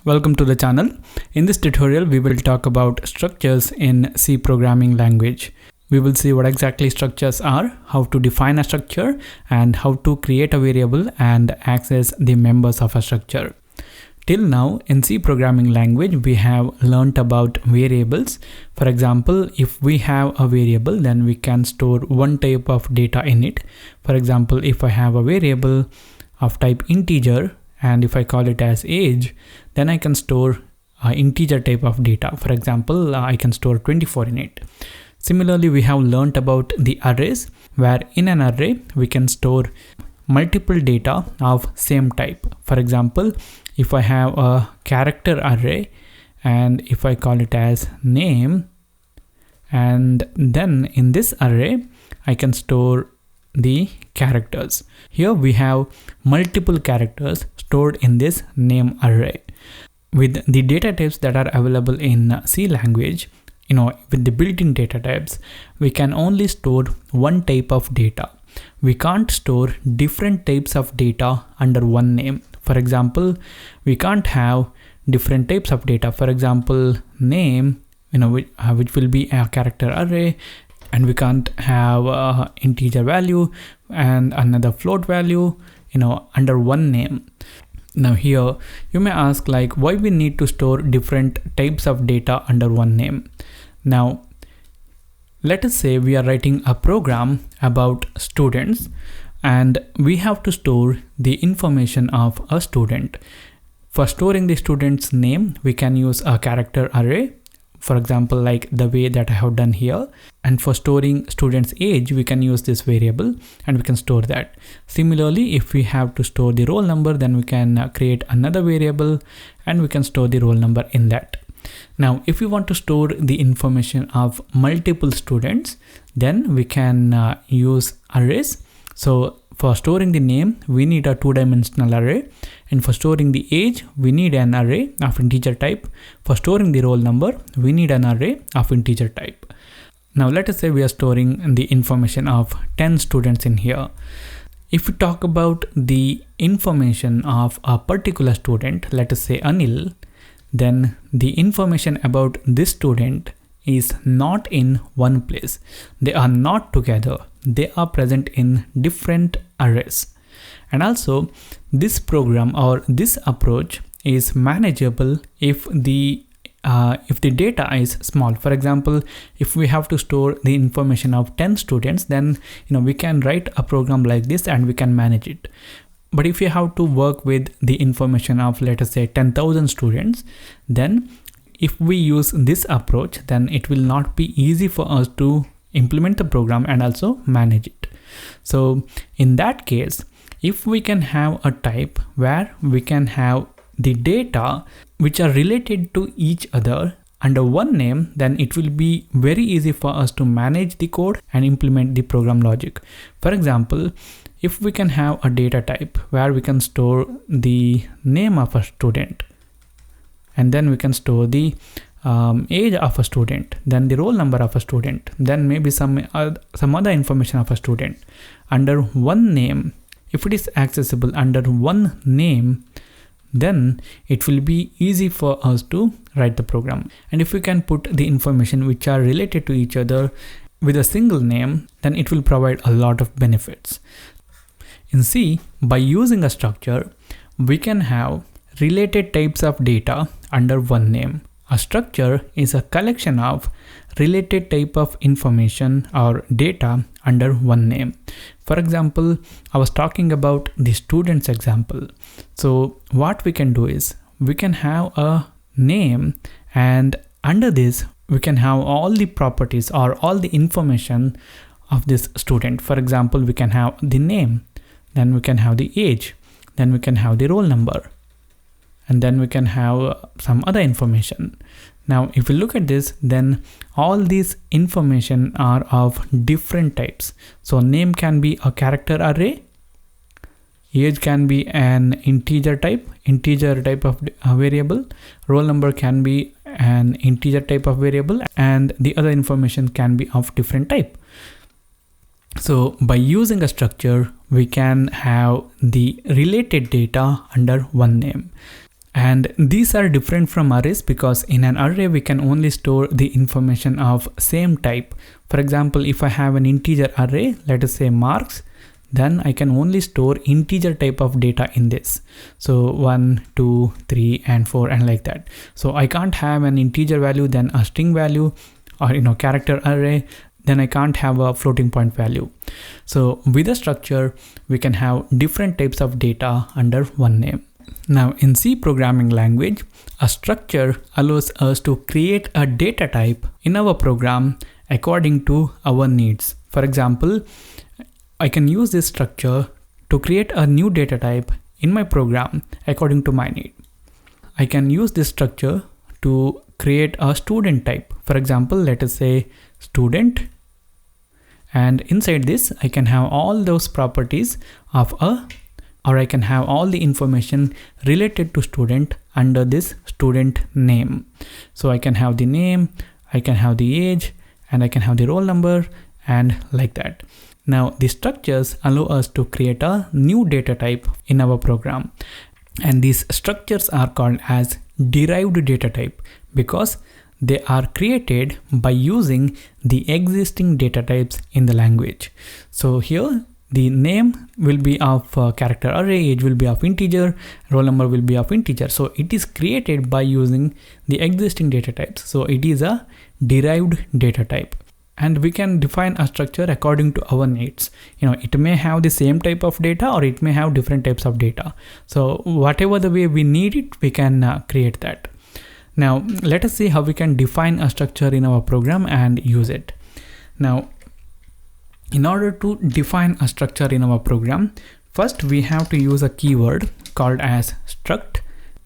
welcome to the channel. In this tutorial, we will talk about structures in C programming language. We will see what exactly structures are, how to define a structure, and how to create a variable and access the members of a structure. Till now, in C programming language, we have learnt about variables. For example, if we have a variable, then we can store one type of data in it. For example, if I have a variable of type integer, and if I call it as age, then I can store integer type of data. For example, I can store 24 in it. Similarly, we have learnt about the arrays, where in an array, we can store multiple data of same type. For example, if I have a character array, and if I call it as name, and then in this array, I can store the characters. Here we have multiple characters stored in this name array. With the data types that are available in C language, with the built-in data types, we can only store one type of data. We can't store different types of data under one name. For example, we can't have different types of data. For example, name, which will be a character array, and we can't have integer value and another float value, under one name. Now here you may ask, like, why we need to store different types of data under one name. Now let us say we are writing a program about students, and we have to store the information of a student. For storing the student's name, we can use a character array, for example, like the way that I have done here. And for storing student's age, we can use this variable and we can store that. Similarly, if we have to store the roll number, then we can create another variable and we can store the roll number in that. Now, if we want to store the information of multiple students, then we can use arrays. So for storing the name, we need a two-dimensional array. And for storing the age, we need an array of integer type. For storing the roll number, we need an array of integer type. Now let us say we are storing the information of 10 students in here. If we talk about the information of a particular student, let us say Anil, then the information about this student is not in one place. They are not together. They are present in different arrays. And also, this program or this approach is manageable if the data is small. For example, if we have to store the information of 10 students, then we can write a program like this and we can manage it. But if you have to work with the information of, let us say, 10,000 students, then if we use this approach, then it will not be easy for us to implement the program and also manage it. So in that case, if we can have a type where we can have the data which are related to each other under one name, then it will be very easy for us to manage the code and implement the program logic. For example, if we can have a data type where we can store the name of a student, and then we can store the age of a student, then the roll number of a student, then maybe some other information of a student under one name. If it is accessible under one name, then it will be easy for us to write the program. And if we can put the information which are related to each other with a single name, then it will provide a lot of benefits. In C, by using a structure, we can have related types of data under one name. A structure is a collection of related type of information or data under one name. For example, I was talking about the students example. So what we can do is we can have a name, and under this we can have all the properties or all the information of this student. For example, we can have the name, then we can have the age, then we can have the roll number, and then we can have some other information. Now, if we look at this, then all these information are of different types. So name can be a character array, age can be an integer type of variable, roll number can be an integer type of variable, and the other information can be of different type. So by using a structure, we can have the related data under one name. And these are different from arrays because in an array we can only store the information of same type. For example, if I have an integer array, let us say marks, then I can only store integer type of data in this. So 1, 2, 3 and 4 and like that. So I can't have an integer value, then a string value, or character array, then I can't have a floating point value. So with a structure, we can have different types of data under one name. Now in C programming language, a structure allows us to create a data type in our program according to our needs. For example, I can use this structure to create a new data type in my program according to my need. I can use this structure to create a student type. For example, let us say student, and inside this I can have all those properties of or I can have all the information related to student under this student name. So I can have the name, I can have the age, and I can have the roll number and like that. Now the structures allow us to create a new data type in our program, and these structures are called as derived data type because they are created by using the existing data types in the language. So here the name will be of character array, age will be of integer, roll number will be of integer. So it is created by using the existing data types. So it is a derived data type. And we can define a structure according to our needs. It may have the same type of data or it may have different types of data. So whatever the way we need it, we can create that. Now let us see how we can define a structure in our program and use it. Now, in order to define a structure in our program, first we have to use a keyword called as struct,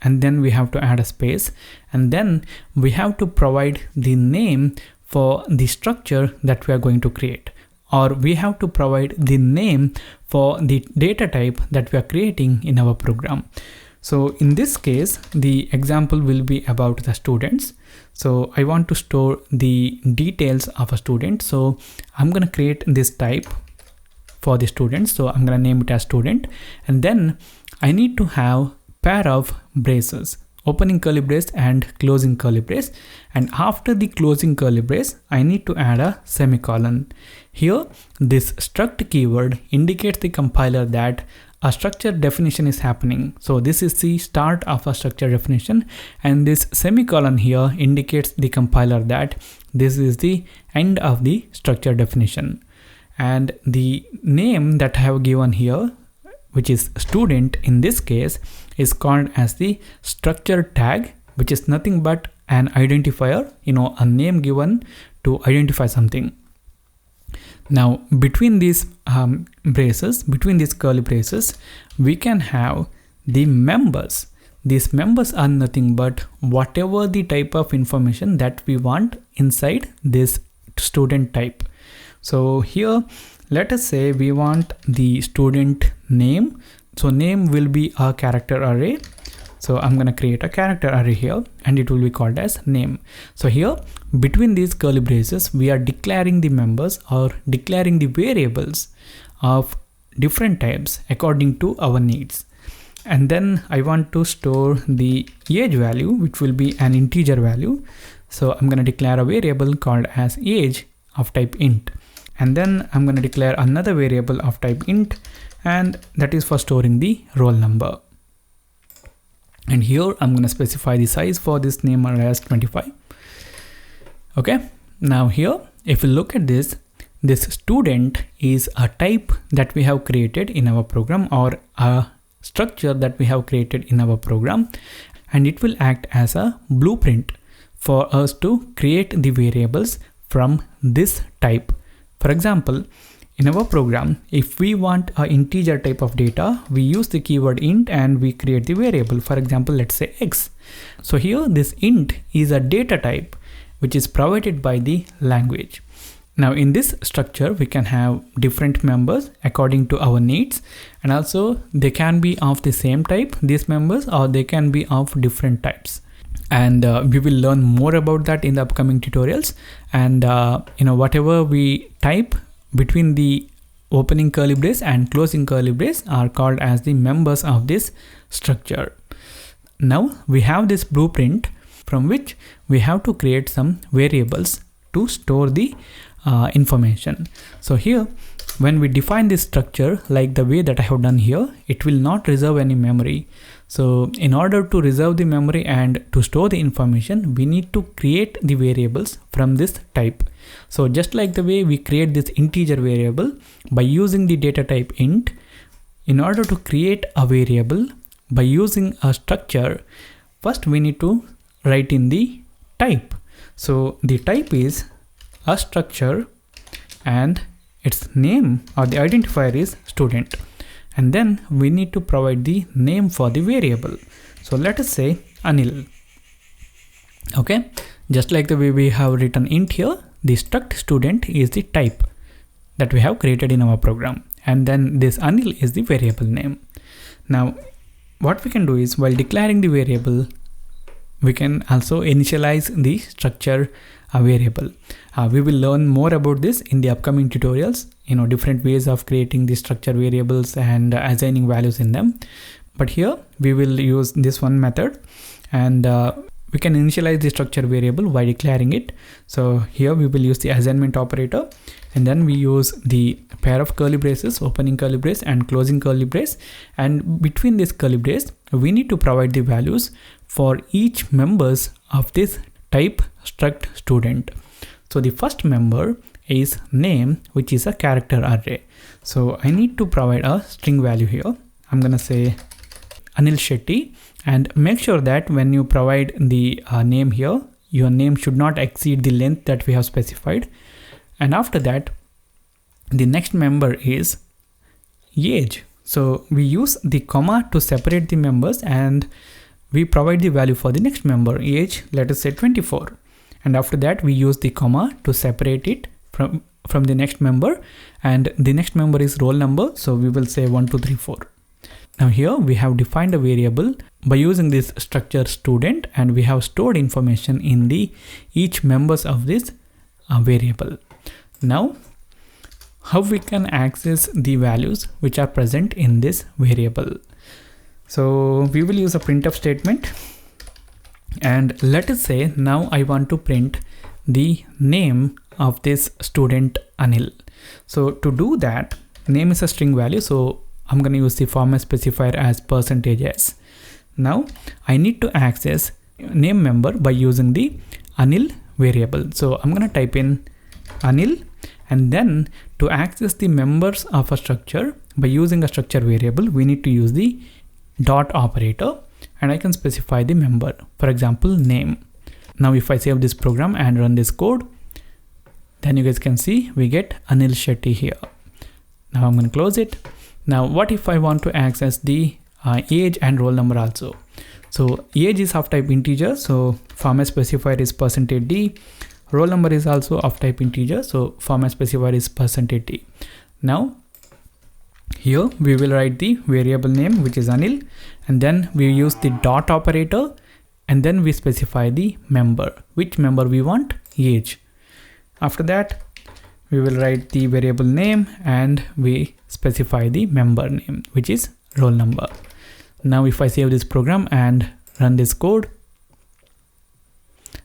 and then we have to add a space, and then we have to provide the name for the structure that we are going to create, or we have to provide the name for the data type that we are creating in our program. So in this case, the example will be about the students. So I want to store the details of a student. So I'm going to create this type for the student. So I'm going to name it as student. And then I need to have pair of braces, opening curly brace and closing curly brace. And after the closing curly brace, I need to add a semicolon. Here, this struct keyword indicates the compiler that a structure definition is happening. So this is the start of a structure definition, and this semicolon here indicates the compiler that this is the end of the structure definition. And the name that I have given here, which is student in this case, is called as the structure tag, which is nothing but an identifier, a name given to identify something. Now between these braces, between these curly braces, we can have the members. These members are nothing but whatever the type of information that we want inside this student type. So here, let us say we want the student name. So name will be a character array. So I'm going to create a character array here, and it will be called as name. So here between these curly braces, we are declaring the members or declaring the variables of different types according to our needs. And then I want to store the age value, which will be an integer value. So I'm going to declare a variable called as age of type int. And then I'm going to declare another variable of type int, and that is for storing the roll number. And here I'm going to specify the size for this name array as 25. Okay, now here, if you look at this student is a type that we have created in our program, or a structure that we have created in our program, and it will act as a blueprint for us to create the variables from this type. For example, in our program, if we want an integer type of data, we use the keyword int and we create the variable. For example, let's say x. So here this int is a data type which is provided by the language. Now in this structure, we can have different members according to our needs, and also they can be of the same type, these members, or they can be of different types. And we will learn more about that in the upcoming tutorials. And whatever we type between the opening curly brace and closing curly brace are called as the members of this structure. Now we have this blueprint from which we have to create some variables to store the information. So here, when we define this structure like the way that I have done here, it will not reserve any memory. So in order to reserve the memory and to store the information, we need to create the variables from this type. So just like the way we create this integer variable by using the data type int, in order to create a variable by using a structure, first we need to write in the type. So the type is a structure and its name or the identifier is student. And then we need to provide the name for the variable. So let us say Anil. Okay, just like the way we have written int here, the struct student is the type that we have created in our program. And then this Anil is the variable name. Now, what we can do is while declaring the variable, we can also initialize the structure variable. We will learn more about this in the upcoming tutorials, different ways of creating the structure variables and assigning values in them. But here we will use this one method, and we can initialize the structure variable by declaring it. So here we will use the assignment operator, and then we use the pair of curly braces, opening curly brace and closing curly brace. And between this curly brace, we need to provide the values for each members of this type struct student. So the first member is name, which is a character array. So I need to provide a string value here. I'm gonna say Anil Shetty, and make sure that when you provide the name here, your name should not exceed the length that we have specified. And after that, the next member is age. So we use the comma to separate the members, and we provide the value for the next member, age, let us say 24. And after that, we use the comma to separate it from the next member, and the next member is roll number. So we will say 1, 2, 3, 4. Now here we have defined a variable by using this structure student, and we have stored information in the each members of this variable. Now, how we can access the values which are present in this variable? So we will use a printf statement, and let us say now I want to print the name of this student Anil. So to do that, name is a string value, so I'm going to use the format specifier as %s. Now I need to access name member by using the Anil variable. So I'm going to type in Anil, and then to access the members of a structure by using a structure variable, we need to use the dot operator, and I can specify the member, for example name. Now if I save this program and run this code, then you guys can see we get Anil Shetty here. Now I'm going to close it. Now what if I want to access the age and roll number also? So age is of type integer, so format specifier is %d. Roll number is also of type integer, so format specifier is %t. Now here we will write the variable name, which is Anil, and then we use the dot operator, and then we specify the member, which member we want, age. After that, we will write the variable name, and we specify the member name, which is roll number. Now if I save this program and run this code,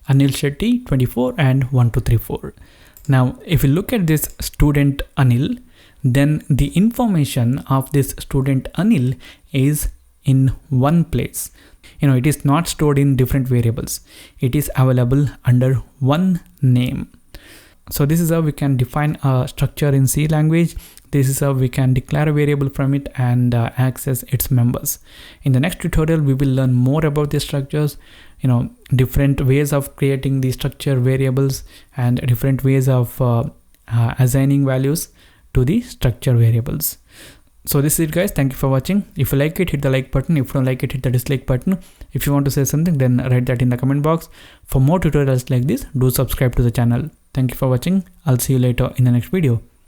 Anil Shetty 24 and 1, 2, 3, 4. Now if you look at this student Anil, then the information of this student Anil is in one place. It is not stored in different variables. It is available under one name. So this is how we can define a structure in C language. This is how we can declare a variable from it and access its members. In the next tutorial, we will learn more about the structures, different ways of creating the structure variables and different ways of assigning values to the structure variables. So this is it, guys. Thank you for watching. If you like it, hit the like button. If you don't like it, hit the dislike button. If you want to say something, then write that in the comment box. For more tutorials like this, do subscribe to the channel. Thank you for watching. I'll see you later in the next video.